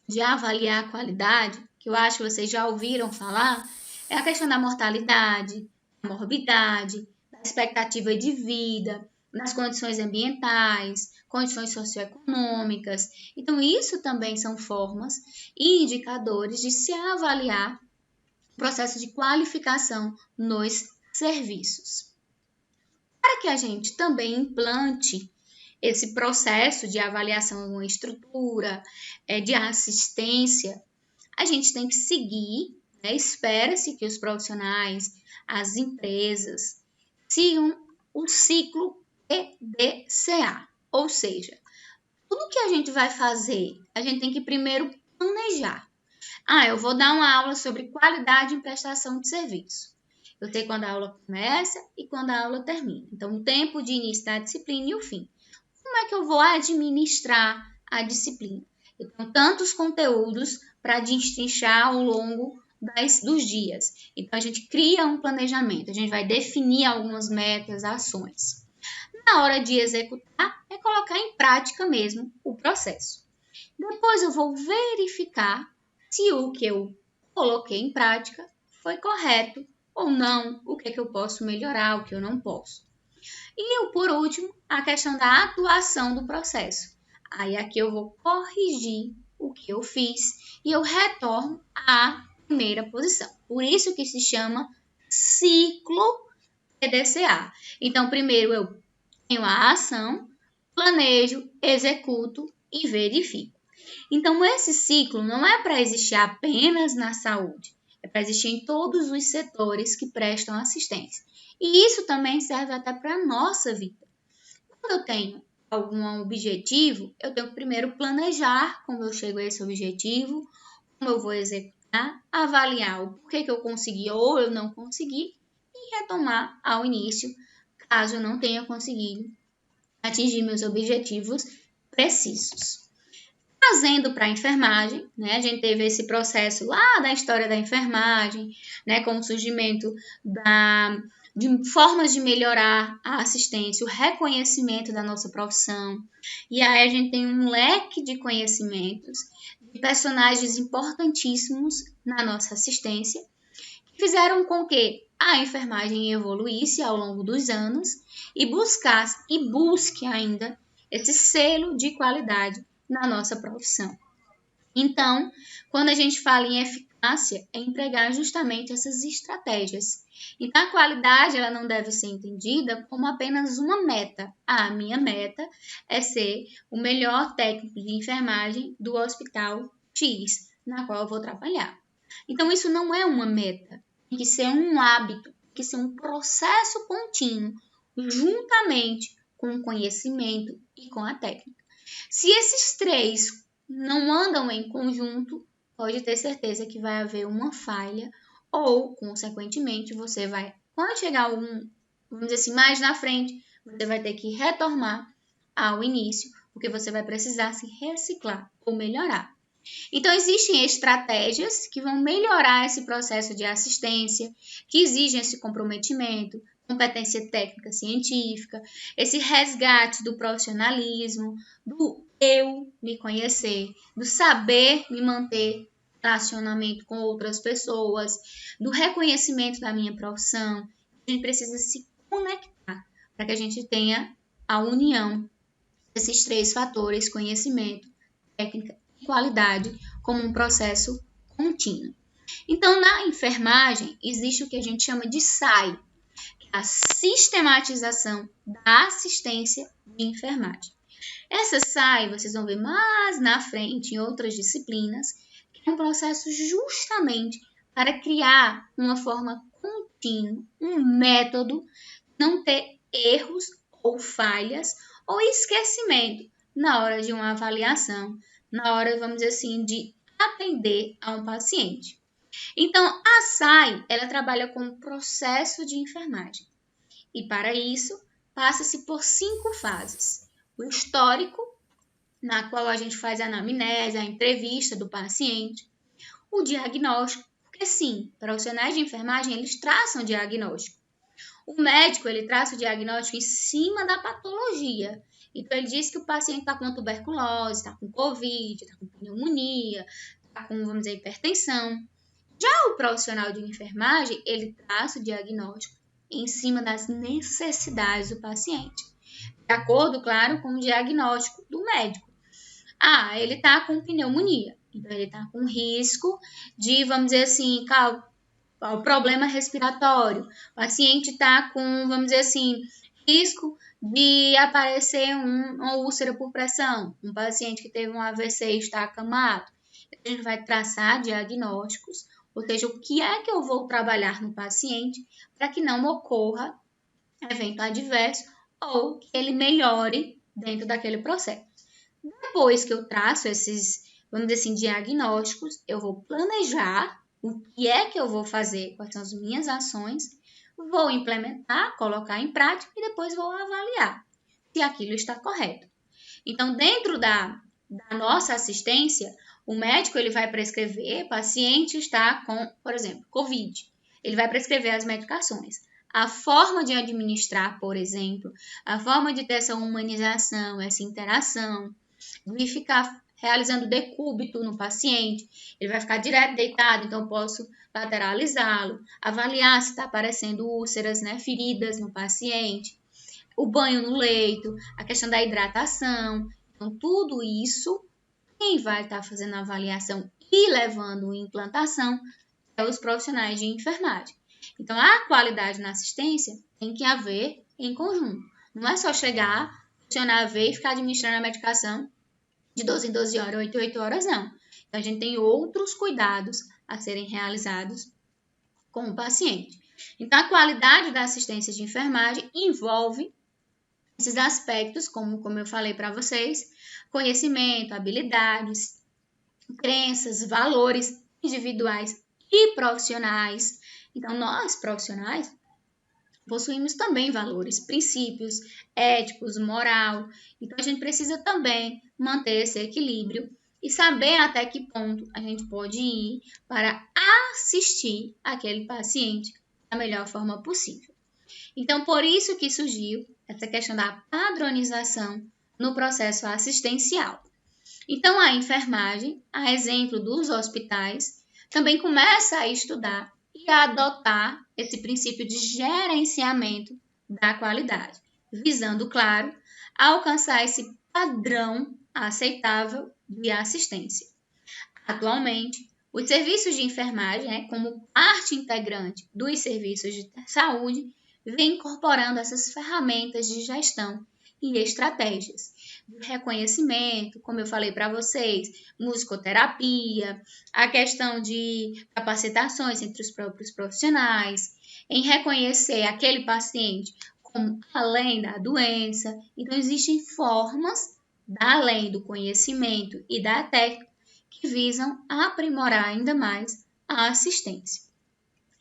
de avaliar a qualidade, que eu acho que vocês já ouviram falar, é a questão da mortalidade, da morbidade, da expectativa de vida, das condições ambientais, condições socioeconômicas. Então, isso também são formas e indicadores de se avaliar o processo de qualificação nos serviços. Para que a gente também implante esse processo de avaliação de uma estrutura, de assistência, a gente tem que seguir, né? Espera-se que os profissionais, as empresas, sigam o ciclo PDCA, ou seja, tudo que a gente vai fazer, a gente tem que primeiro planejar. Eu vou dar uma aula sobre qualidade em prestação de serviço. Eu sei quando a aula começa e quando a aula termina. Então, o tempo de início da disciplina e o fim. Como é que eu vou administrar a disciplina? Eu tenho tantos conteúdos para destrinchar ao longo dos dias. Então, a gente cria um planejamento, a gente vai definir algumas metas, ações. Na hora de executar, é colocar em prática mesmo o processo. Depois, eu vou verificar se o que eu coloquei em prática foi correto ou não, o que é que eu posso melhorar, o que eu não posso. E, por último, a questão da atuação do processo. Aí, aqui eu vou corrigir o que eu fiz e eu retorno à primeira posição. Por isso que se chama ciclo PDCA. Então, primeiro eu tenho a ação, planejo, executo e verifico. Então, esse ciclo não é para existir apenas na saúde, é para existir em todos os setores que prestam assistência. E isso também serve até para a nossa vida. Quando eu tenho algum objetivo, eu tenho que primeiro planejar como eu chego a esse objetivo, como eu vou executar, avaliar o porquê que eu consegui ou eu não consegui e retomar ao início, caso eu não tenha conseguido atingir meus objetivos precisos. Trazendo para a enfermagem, né? A gente teve esse processo lá da história da enfermagem, né? Com o surgimento de formas de melhorar a assistência, o reconhecimento da nossa profissão. E aí a gente tem um leque de conhecimentos de personagens importantíssimos na nossa assistência, que fizeram com que a enfermagem evoluísse ao longo dos anos e busque ainda esse selo de qualidade na nossa profissão. Então, quando a gente fala em eficácia, é empregar justamente essas estratégias. Então, a qualidade ela não deve ser entendida como apenas uma meta. A minha meta é ser o melhor técnico de enfermagem do hospital X, na qual eu vou trabalhar. Então, isso não é uma meta. Tem que ser um hábito, tem que ser um processo contínuo, juntamente com o conhecimento e com a técnica. Se esses 3 não andam em conjunto, pode ter certeza que vai haver uma falha ou, consequentemente, você vai, quando chegar vamos dizer assim, mais na frente, você vai ter que retornar ao início, porque você vai precisar se reciclar ou melhorar. Então, existem estratégias que vão melhorar esse processo de assistência, que exigem esse comprometimento, competência técnica científica, esse resgate do profissionalismo, do eu me conhecer, do saber me manter em relacionamento com outras pessoas, do reconhecimento da minha profissão. A gente precisa se conectar para que a gente tenha a união desses 3 fatores, conhecimento, técnica e qualidade, como um processo contínuo. Então, na enfermagem, existe o que a gente chama de SAI. que é a sistematização da assistência de enfermagem. Essa SAI, vocês vão ver mais na frente, em outras disciplinas, que é um processo justamente para criar uma forma contínua, um método, não ter erros ou falhas ou esquecimento na hora de uma avaliação, na hora, vamos dizer assim, de atender a um paciente. Então, a SAI, ela trabalha com o processo de enfermagem. E para isso, passa-se por 5 fases. O histórico, na qual a gente faz a anamnese, a entrevista do paciente. O diagnóstico, porque sim, profissionais de enfermagem, eles traçam diagnóstico. O médico, ele traça o diagnóstico em cima da patologia. Então, ele diz que o paciente está com tuberculose, está com Covid, está com pneumonia, está com, vamos dizer, hipertensão. Já o profissional de enfermagem, ele traça o diagnóstico em cima das necessidades do paciente. De acordo, claro, com o diagnóstico do médico. Ele está com pneumonia. Então, ele está com risco de, vamos dizer assim, o problema respiratório. O paciente está com, vamos dizer assim, risco de aparecer uma úlcera por pressão. Um paciente que teve um AVC e está acamado. A gente vai traçar diagnósticos, ou seja, o que é que eu vou trabalhar no paciente para que não ocorra evento adverso ou que ele melhore dentro daquele processo. Depois que eu traço esses, vamos dizer assim, diagnósticos, eu vou planejar o que é que eu vou fazer, quais são as minhas ações, vou implementar, colocar em prática e depois vou avaliar se aquilo está correto. Então, dentro da nossa assistência, o médico ele vai prescrever, paciente está com, por exemplo, Covid. Ele vai prescrever as medicações. A forma de administrar, por exemplo, a forma de ter essa humanização, essa interação, de ficar realizando decúbito no paciente, ele vai ficar direto deitado, então eu posso lateralizá-lo, avaliar se está aparecendo úlceras, feridas no paciente, o banho no leito, a questão da hidratação. Então, tudo isso, quem vai estar fazendo a avaliação e levando a implantação é os profissionais de enfermagem. Então, a qualidade na assistência tem que haver em conjunto. Não é só chegar, funcionar, ver e ficar administrando a medicação de 12 em 12 horas, 8 em 8 horas, não. Então, a gente tem outros cuidados a serem realizados com o paciente. Então, a qualidade da assistência de enfermagem envolve esses aspectos, como eu falei para vocês, conhecimento, habilidades, crenças, valores individuais e profissionais. Então, nós, profissionais, possuímos também valores, princípios éticos, moral. Então, a gente precisa também manter esse equilíbrio e saber até que ponto a gente pode ir para assistir aquele paciente da melhor forma possível. Então, por isso que surgiu essa questão da padronização no processo assistencial. Então, a enfermagem, a exemplo dos hospitais, também começa a estudar e a adotar esse princípio de gerenciamento da qualidade, visando, claro, alcançar esse padrão aceitável de assistência. Atualmente, os serviços de enfermagem, como parte integrante dos serviços de saúde, vem incorporando essas ferramentas de gestão e estratégias de reconhecimento, como eu falei para vocês, musicoterapia, a questão de capacitações entre os próprios profissionais, em reconhecer aquele paciente como além da doença. Então, existem formas, além do conhecimento e da técnica, que visam aprimorar ainda mais a assistência.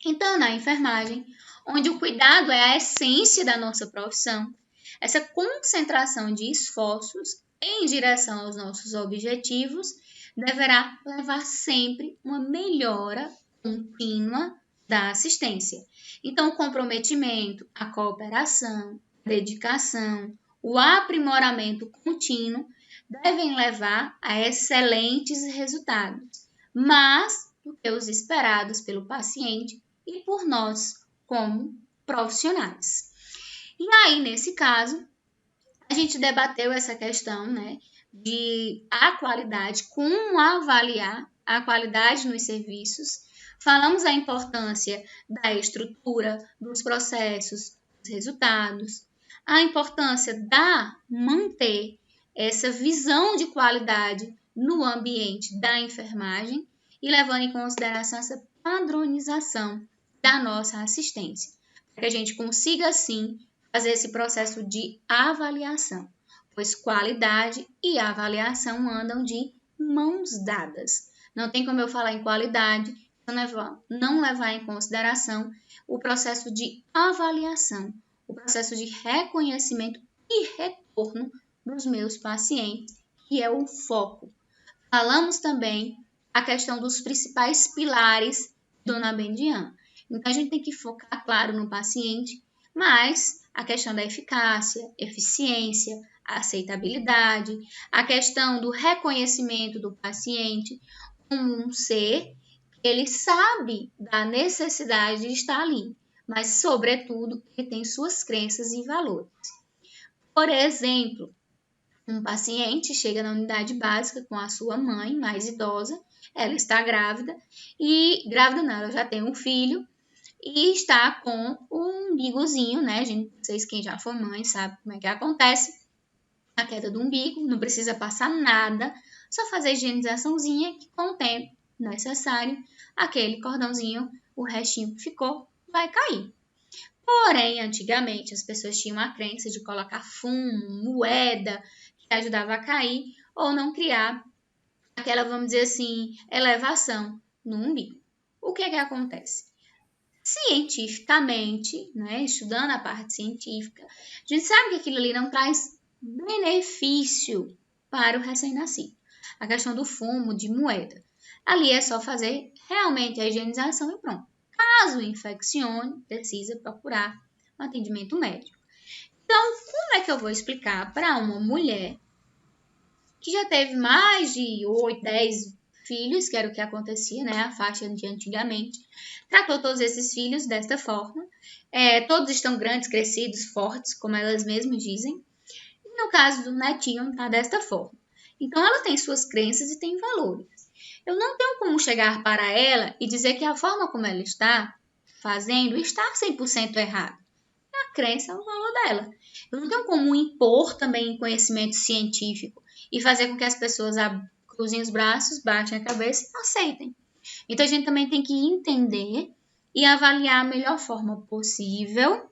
Então, na enfermagem, onde o cuidado é a essência da nossa profissão, essa concentração de esforços em direção aos nossos objetivos deverá levar sempre uma melhora contínua da assistência. Então, o comprometimento, a cooperação, a dedicação, o aprimoramento contínuo devem levar a excelentes resultados, mais do que os esperados pelo paciente e por nós, como profissionais. E aí, nesse caso, a gente debateu essa questão, de a qualidade, como avaliar a qualidade nos serviços, Falamos a importância da estrutura, dos processos, dos resultados, a importância da manter essa visão de qualidade no ambiente da enfermagem e levando em consideração essa padronização da nossa assistência, para que a gente consiga, assim, fazer esse processo de avaliação, pois qualidade e avaliação andam de mãos dadas. Não tem como eu falar em qualidade não levar em consideração o processo de avaliação, o processo de reconhecimento e retorno dos meus pacientes, que é o foco. Falamos também a questão dos principais pilares de Dona Bendian. Então, a gente tem que focar, claro, no paciente, mas a questão da eficácia, eficiência, aceitabilidade, a questão do reconhecimento do paciente como um ser, ele sabe da necessidade de estar ali, mas, sobretudo, ele tem suas crenças e valores. Por exemplo, um paciente chega na unidade básica com a sua mãe mais idosa, ela está grávida, ela já tem um filho, e está com um umbigozinho, né? Vocês quem já foi mãe sabe como é que acontece a queda do umbigo, não precisa passar nada, só fazer a higienizaçãozinha que com o tempo necessário, aquele cordãozinho, o restinho que ficou, vai cair. Porém, antigamente as pessoas tinham a crença de colocar fumo, moeda, que ajudava a cair, ou não criar aquela, vamos dizer assim, elevação no umbigo. O que é que acontece? Cientificamente, né, estudando a parte científica, a gente sabe que aquilo ali não traz benefício para o recém-nascido. A questão do fumo, de moeda. Ali é só fazer realmente a higienização e pronto. Caso infeccione, precisa procurar um atendimento médico. Então, como é que eu vou explicar para uma mulher que já teve mais de 8, 10 filhos, que era o que acontecia, né? A faixa de antigamente, tratou todos esses filhos desta forma. Todos estão grandes, crescidos, fortes, como elas mesmas dizem. E no caso do netinho, está desta forma. Então, ela tem suas crenças e tem valores. Eu não tenho como chegar para ela e dizer que a forma como ela está fazendo está 100% errado. A crença é o valor dela. Eu não tenho como impor também conhecimento científico e fazer com que as pessoas cruzem os braços, baixem a cabeça e aceitem. Então, a gente também tem que entender e avaliar a melhor forma possível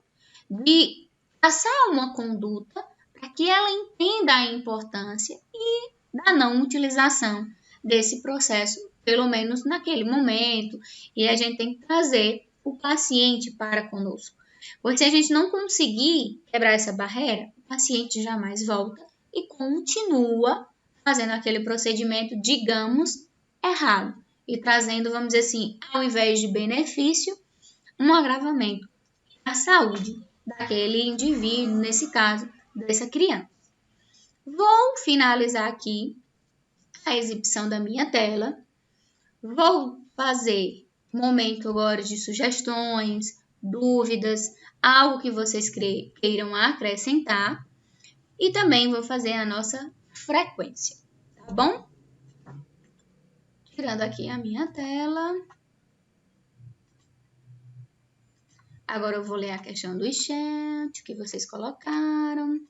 de passar uma conduta para que ela entenda a importância e da não utilização desse processo, pelo menos naquele momento, e a gente tem que trazer o paciente para conosco. Porque se a gente não conseguir quebrar essa barreira, o paciente jamais volta e continua fazendo aquele procedimento, digamos, errado, e trazendo, vamos dizer assim, ao invés de benefício, um agravamento à saúde daquele indivíduo, nesse caso, dessa criança. Vou finalizar aqui a exibição da minha tela. Vou fazer um momento agora de sugestões, dúvidas, algo que vocês queiram acrescentar. E também vou fazer a nossa frequência, tá bom? Tirando aqui a minha tela. Agora eu vou ler a questão do chat que vocês colocaram.